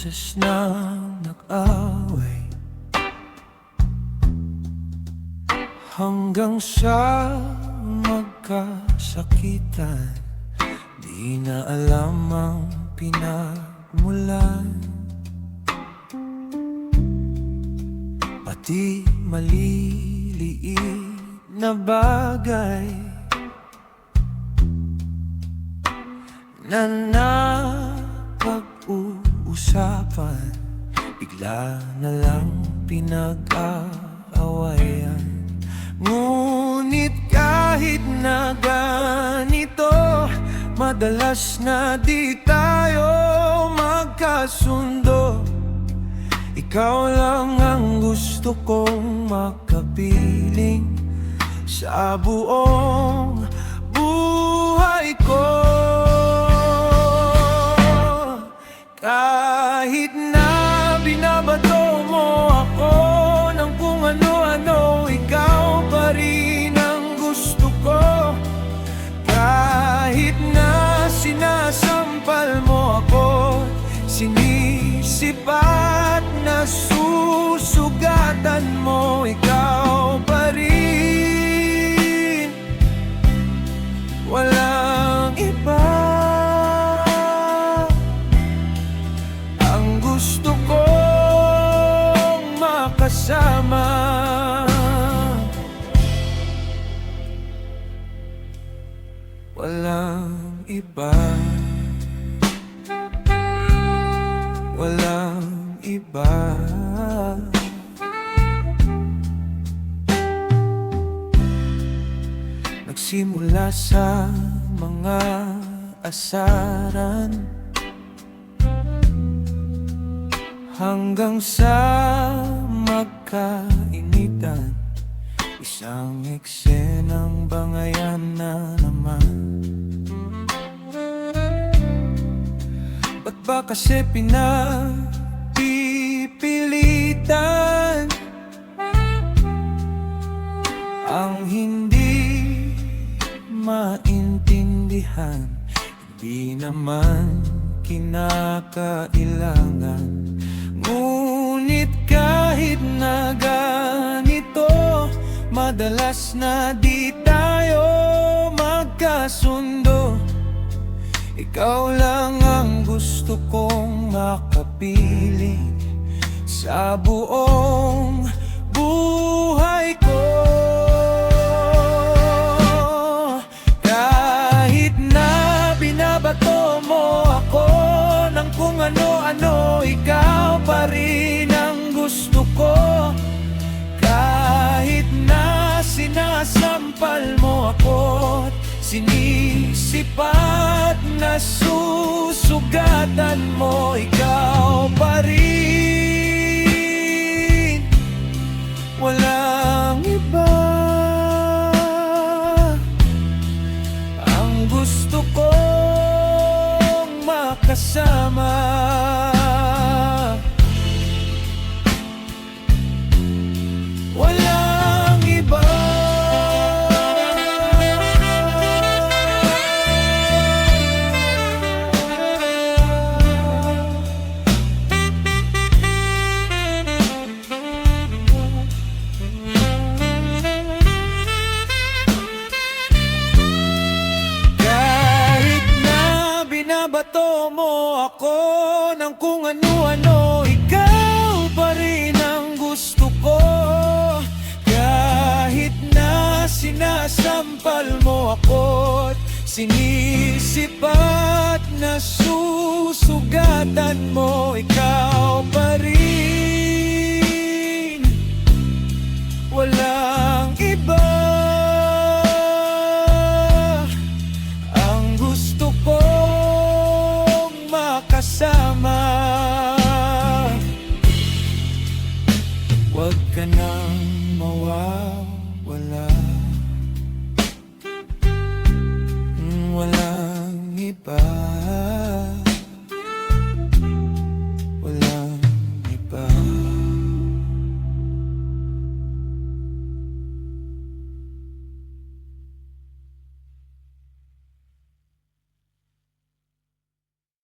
beses na nag-away, hanggang sa magkasakitan. Di na alam ang pinagmulan, pati maliliit na bagay na napag-uusapan, bigla na lang pinag-aawayan. Ngunit kahit na ganito, madalas na di tayo magkasundo. Ikaw lang ang gusto kong makapiling sa buong buhay ko. Kahit na binabato mo ako ng kung ano-ano, ikaw pa rin ang gusto ko. Kahit na sinasampal mo ako, sinisipat na susugatan mo, ikaw pa rin, walang iba. Ang gusto kong makasama, walang iba. Walang iba. Nagsimula sa mga asaran, hanggang sa magkainitan. Isang eksenang bangayan na naman. Ba't ba kasi pinapipilitan ang hindi maintindihan? Hindi naman kinakailangan. Ngunit kahit na ganito, madalas na di tayo magkasundo. Ikaw lang ang gusto kong makapiling sa buong buhay ko. Kahit na binabato mo ako ng kung ano-ano, ikaw pa rin ang gusto ko. Kahit na sinasampal mo ako, sinisipat na susugatan mo, ikaw pa rin, walang iba. Ang gusto kong makasama, walang iba. Bato mo ako ng kung ano-ano, ikaw pa rin ang gusto ko. Kahit na sinasampal mo ako't sinisipat na susugatan mo, ikaw